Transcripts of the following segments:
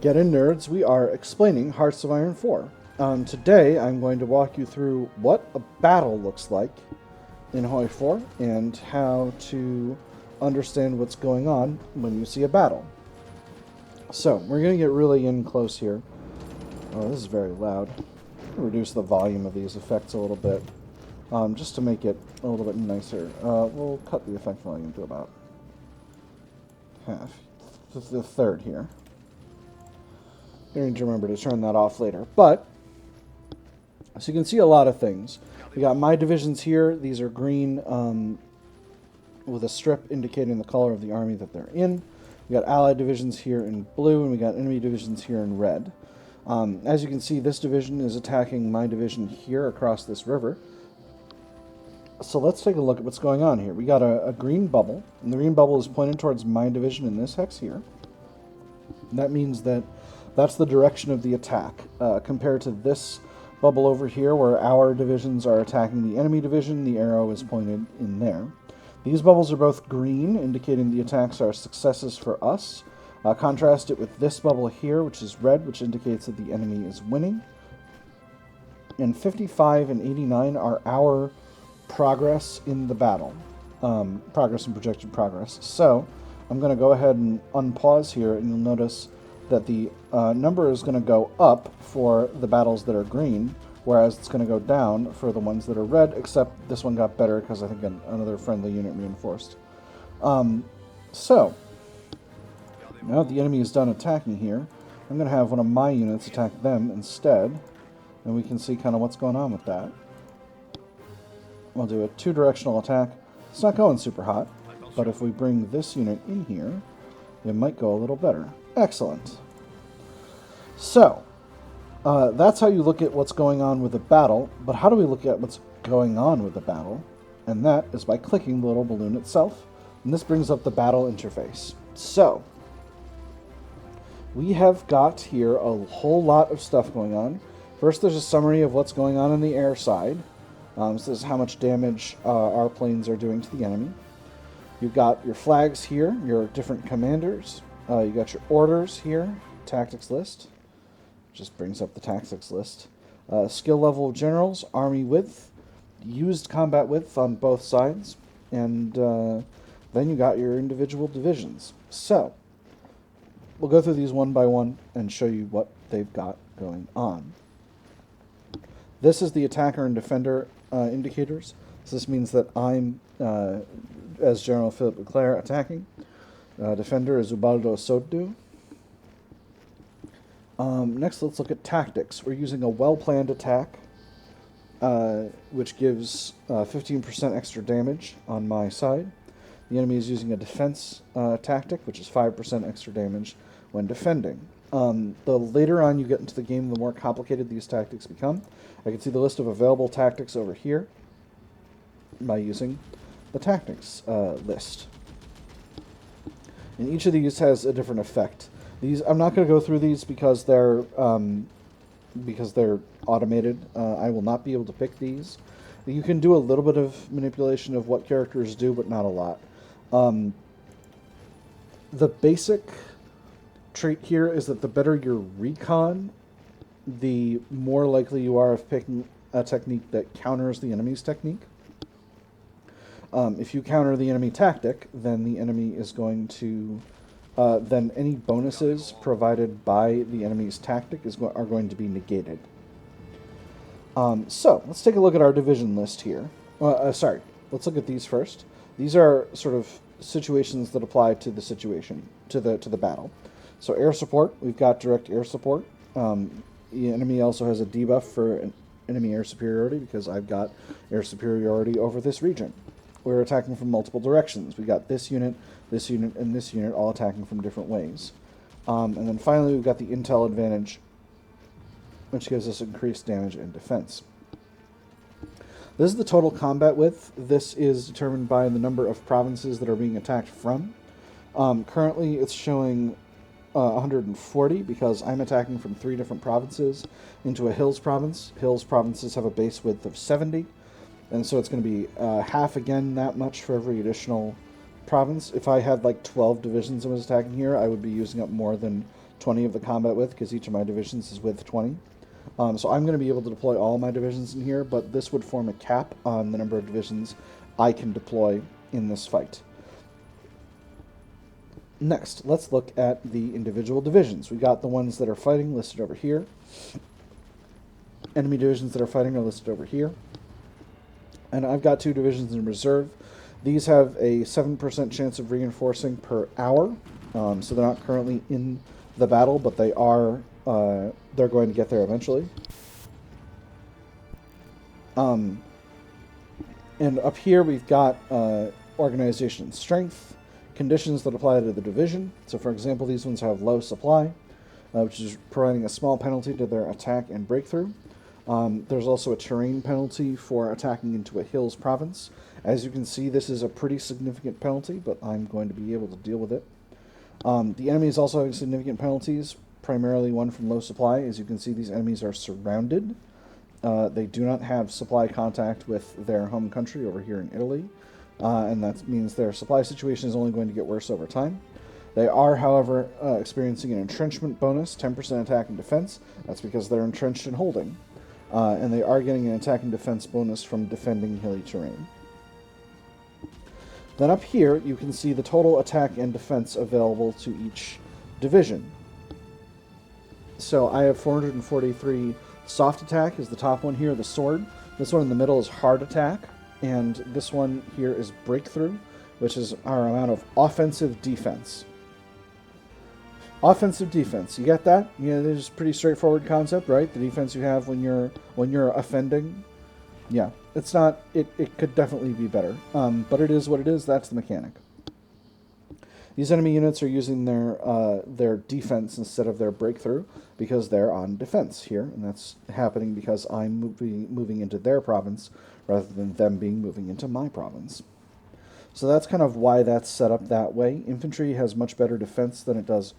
Get in, nerds. We are explaining Hearts of Iron 4. Today, I'm going to walk you through what a battle looks like in Hoi 4 and how to understand what's going on when you see a battle. So, we're going to get really in close here. Oh, this is very loud. Reduce the volume of these effects a little bit, just to make it a little bit nicer. We'll cut the effect volume to about half. The third here. You need to remember to turn that off later. But, so you can see a lot of things. We got my divisions here. These are green with a strip indicating the color of the army that they're in. We got allied divisions here in blue, and we got enemy divisions here in red. As you can see, this division is attacking my division here across this river. So let's take a look at what's going on here. We got a green bubble, and the green bubble is pointed towards my division in this hex here. And that means that that's the direction of the attack, compared to this bubble over here where our divisions are attacking the enemy division. The arrow is pointed in there. These bubbles are both green, indicating the attacks are successes for us. Contrast it with this bubble here, which is red, which indicates that the enemy is winning. And 55 and 89 are our progress in the battle. Progress and projected progress. So, I'm going to go ahead and unpause here, and you'll notice that the number is going to go up for the battles that are green, whereas it's going to go down for the ones that are red, except this one got better because I think another friendly unit reinforced. So, now that the enemy is done attacking here, I'm going to have one of my units attack them instead, and we can see kind of what's going on with that. We'll do a two-directional attack. It's not going super hot, but if we bring this unit in here, it might go a little better. Excellent. So, that's how you look at what's going on with the battle, but how do we look at what's going on with the battle? And that is by clicking the little balloon itself, and this brings up the battle interface. So, we have got here a whole lot of stuff going on. First, there's a summary of what's going on the air side. So this is how much damage our planes are doing to the enemy. You've got your flags here, your different commanders. You got your orders here, tactics list. Just brings up the tactics list. Skill level of generals, army width, used combat width on both sides, and then you got your individual divisions. So, we'll go through these one by one and show you what they've got going on. This is the attacker and defender indicators. So this means that I'm, as General Philip Leclerc, attacking. Defender is Ubaldo Soddu. Next, let's look at tactics. We're using a well-planned attack, which gives 15% extra damage on my side. The enemy is using a defense tactic, which is 5% extra damage when defending. The later on you get into the game, the more complicated these tactics become. I can see the list of available tactics over here by using the tactics list. And each of these has a different effect. These I'm not going to go through these because they're automated. I will not be able to pick these. You can do a little bit of manipulation of what characters do, but not a lot. The basic trait here is that the better your recon, the more likely you are of picking a technique that counters the enemy's technique. If you counter the enemy tactic, then the enemy is going to... then any bonuses provided by the enemy's tactic are going to be negated. So, let's take a look at our division list here. Let's look at these first. These are sort of situations that apply to the situation, to the battle. So air support, we've got direct air support. The enemy also has a debuff for enemy air superiority because I've got air superiority over this region. We're attacking from multiple directions. We got this unit, and this unit all attacking from different ways. And then finally we've got the intel advantage, which gives us increased damage and defense. This is the total combat width. This is determined by the number of provinces that are being attacked from. Currently it's showing 140 because I'm attacking from 3 different provinces into a hills province. Hills provinces have a base width of 70, and so it's going to be half again that much for every additional province. If I had like 12 divisions I was attacking here, I would be using up more than 20 of the combat width, because each of my divisions is width 20. So I'm going to be able to deploy all my divisions in here, but this would form a cap on the number of divisions I can deploy in this fight. Next, let's look at the individual divisions. We got the ones that are fighting listed over here. Enemy divisions that are fighting are listed over here. And I've got 2 divisions in reserve. These have a 7% chance of reinforcing per hour. So they're not currently in the battle, but they are. They're going to get there eventually. And up here we've got organization and strength, conditions that apply to the division. So for example, these ones have low supply, which is providing a small penalty to their attack and breakthrough. There's also a terrain penalty for attacking into a hills province. As you can see, this is a pretty significant penalty, but I'm going to be able to deal with it. The enemies also have significant penalties, primarily one from low supply. As you can see, these enemies are surrounded. They do not have supply contact with their home country over here in Italy, and that means their supply situation is only going to get worse over time. They are, however, experiencing an entrenchment bonus, 10% attack and defense. That's because they're entrenched and holding. And they are getting an attack and defense bonus from defending hilly terrain. Then up here, you can see the total attack and defense available to each division. So I have 443 soft attack is the top one here, the sword. This one in the middle is hard attack, and this one here is breakthrough, which is our amount of offensive defense. Offensive defense, you get that? Yeah, this is a pretty straightforward concept, right? The defense you have when you're offending. Yeah, it's not. It could definitely be better, but it is what it is. That's the mechanic. These enemy units are using their defense instead of their breakthrough because they're on defense here, and that's happening because I'm moving into their province rather than them moving into my province. So that's kind of why that's set up that way. Infantry has much better defense than it does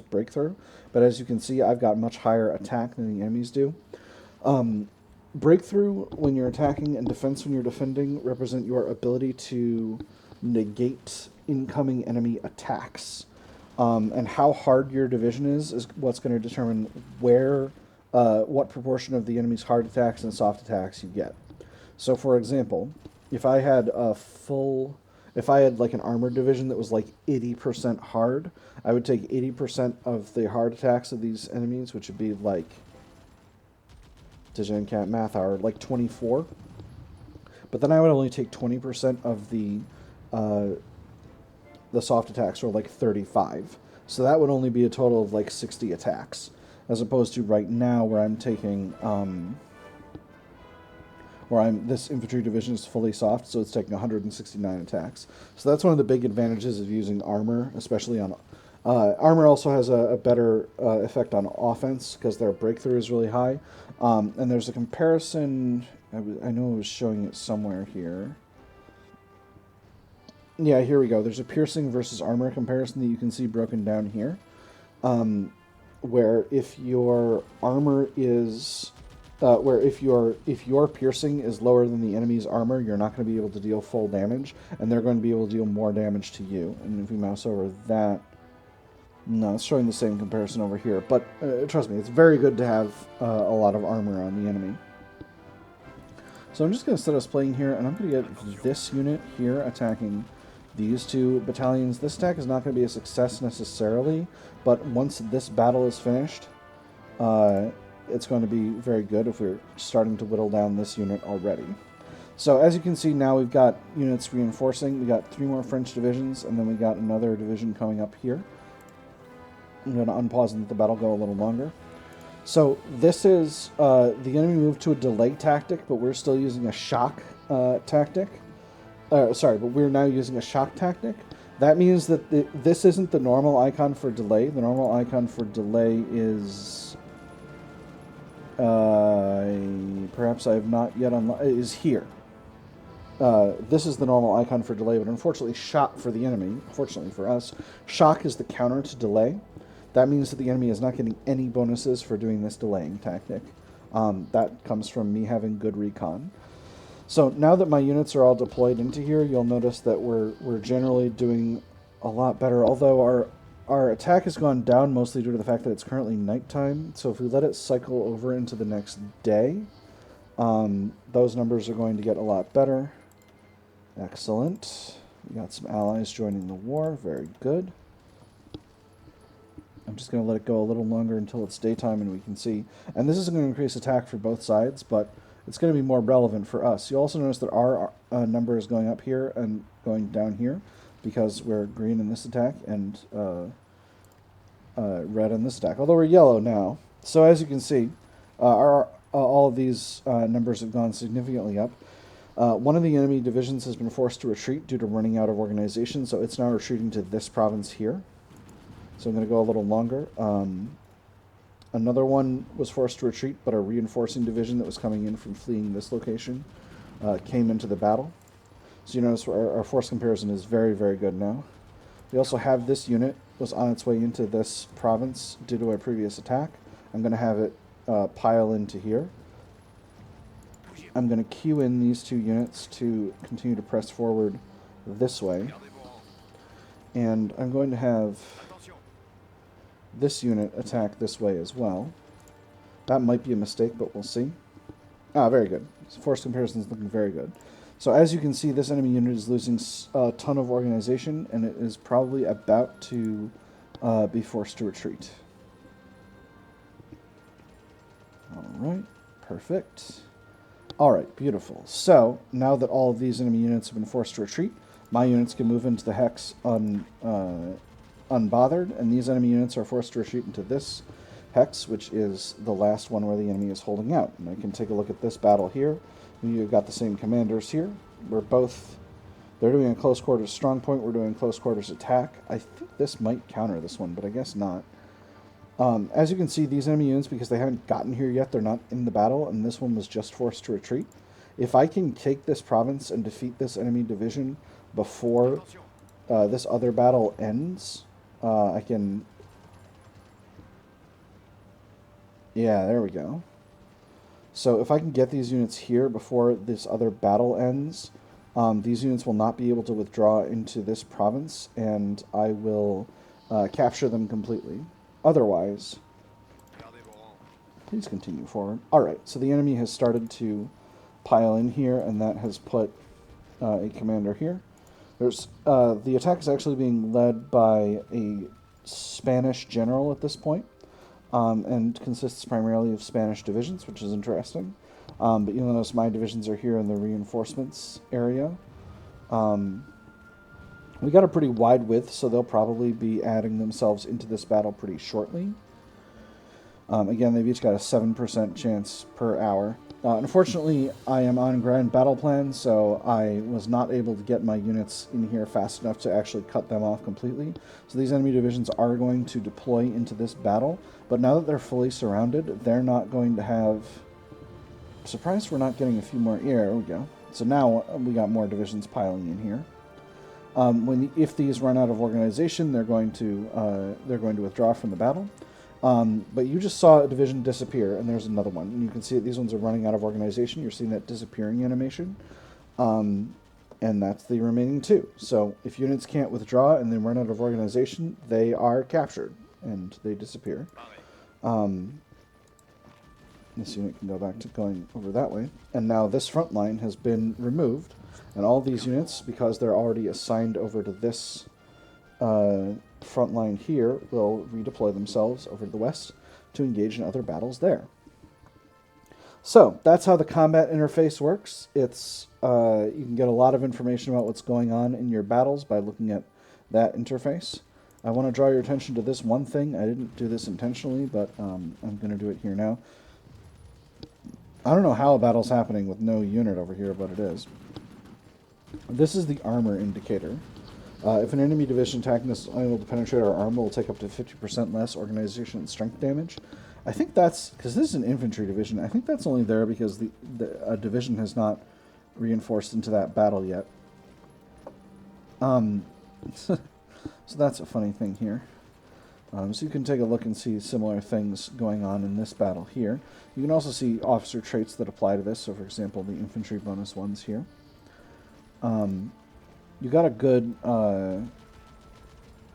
breakthrough, but as you can see, I've got much higher attack than the enemies do. Breakthrough when you're attacking and defense when you're defending represent your ability to negate incoming enemy attacks. And how hard your division is what's going to determine what proportion of the enemy's hard attacks and soft attacks you get. So for example, if I had like an armored division that was like 80% hard, I would take 80% of the hard attacks of these enemies, which would be like Digital Cat Math Hour, like 24. But then I would only take 20% of the soft attacks, or like 35. So that would only be a total of like 60 attacks, as opposed to right now where I'm taking this infantry division is fully soft, so it's taking 169 attacks. So that's one of the big advantages of using armor, especially on armor. Also has a better effect on offense because their breakthrough is really high. And there's a comparison. I know I was showing it somewhere here. Yeah, here we go. There's a piercing versus armor comparison that you can see broken down here, where if your armor is, if your piercing is lower than the enemy's armor, you're not going to be able to deal full damage, and they're going to be able to deal more damage to you. And if we mouse over that, no, it's showing the same comparison over here. But trust me, it's very good to have a lot of armor on the enemy. So I'm just going to set us playing here, and I'm going to get this unit here attacking these 2 battalions. This attack is not going to be a success necessarily, but once this battle is finished, it's going to be very good if we're starting to whittle down this unit already. So as you can see now, we've got units reinforcing. We got 3 more French divisions, and then we got another division coming up here. I'm going to unpause and let the battle go a little longer. So this is the enemy moved to a delay tactic, but we're still using a shock tactic. But we're now using a shock tactic. That means that this isn't the normal icon for delay. The normal icon for delay is perhaps I have not yet is here. This is the normal icon for delay, but unfortunately, shock for the enemy. Fortunately for us, shock is the counter to delay. That means that the enemy is not getting any bonuses for doing this delaying tactic. That comes from me having good recon. So now that my units are all deployed into here, you'll notice that we're generally doing a lot better. Although our attack has gone down mostly due to the fact that it's currently nighttime. So if we let it cycle over into the next day, those numbers are going to get a lot better. Excellent. We got some allies joining the war. Very good. I'm just going to let it go a little longer until it's daytime and we can see. And this is going to increase attack for both sides, but it's going to be more relevant for us. You also notice that our number is going up here and going down here because we're green in this attack and red in this attack, although we're yellow now. So as you can see, all of these numbers have gone significantly up. One of the enemy divisions has been forced to retreat due to running out of organization, so it's now retreating to this province here. So I'm going to go a little longer. Another one was forced to retreat, but a reinforcing division that was coming in from fleeing this location came into the battle. So you notice our force comparison is very, very good now. We also have this unit was on its way into this province due to a previous attack. I'm going to have it pile into here. I'm going to queue in these two units to continue to press forward this way. And I'm going to have this unit attack this way as well. That might be a mistake, but we'll see. Ah, very good. Force comparison is looking very good. So as you can see, this enemy unit is losing a ton of organization, and it is probably about to be forced to retreat. Alright, perfect. Alright, beautiful. So, now that all of these enemy units have been forced to retreat, my units can move into the hex unbothered, and these enemy units are forced to retreat into this hex, which is the last one where the enemy is holding out. And I can take a look at this battle here. We've got the same commanders here. They're doing a close quarters strong point, we're doing close quarters attack. I think this might counter this one, but I guess not. As you can see, these enemy units, because they haven't gotten here yet, they're not in the battle, and this one was just forced to retreat. If I can take this province and defeat this enemy division before this other battle ends, I can... Yeah, there we go. So if I can get these units here before this other battle ends, these units will not be able to withdraw into this province, and I will capture them completely. Otherwise, please continue forward. Alright, so the enemy has started to pile in here, and that has put a commander here. The attack is actually being led by a Spanish general at this point, and consists primarily of Spanish divisions, which is interesting. But you'll notice my divisions are here in the reinforcements area. We got a pretty wide width, so they'll probably be adding themselves into this battle pretty shortly. Again, they've each got a 7% chance per hour. Unfortunately, I am on Grand Battle Plan, so I was not able to get my units in here fast enough to actually cut them off completely. So these enemy divisions are going to deploy into this battle, but now that they're fully surrounded, they're not going to have... I'm surprised we're not getting a few more... Here we go. So now we got more divisions piling in here. If these run out of organization, they're going to withdraw from the battle. But you just saw a division disappear, and there's another one. And you can see that these ones are running out of organization. You're seeing that disappearing animation. And that's the remaining two. So if units can't withdraw and then run out of organization, they are captured, and they disappear. This unit can go back to going over that way. And now this front line has been removed. And all these units, because they're already assigned over to this front line here, will redeploy themselves over to the west to engage in other battles there. So that's how the combat interface works. It's you can get a lot of information about what's going on in your battles by looking at that interface. I want to draw your attention to this one thing. I didn't do this intentionally, but I'm going to do it here now. I don't know how a battle's happening with no unit over here, but it is. This is the armor indicator. If an enemy division attacking us is unable to penetrate our armor, will take up to 50% less organization and strength damage. I think that's, because this is an infantry division, I think that's only there because a division has not reinforced into that battle yet. So that's a funny thing here. So you can take a look and see similar things going on in this battle here. You can also see officer traits that apply to this. So, for example, the infantry bonus ones here. You got a good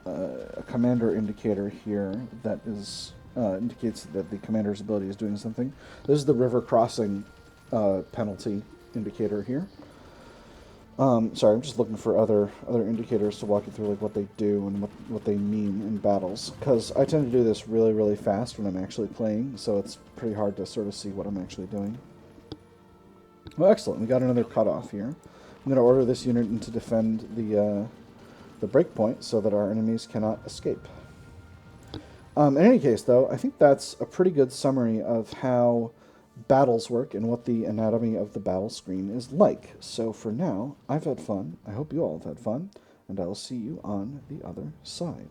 a commander indicator here that is indicates that the commander's ability is doing something. This is the river crossing penalty indicator here. Sorry, I'm just looking for other indicators to walk you through, like what they do and what they mean in battles. Because I tend to do this really, really fast when I'm actually playing, so it's pretty hard to sort of see what I'm actually doing. Well, excellent. We got another cutoff here. I'm going to order this unit to defend the breakpoint so that our enemies cannot escape. In any case, though, I think that's a pretty good summary of how battles work and what the anatomy of the battle screen is like. So for now, I've had fun. I hope you all have had fun, and I'll see you on the other side.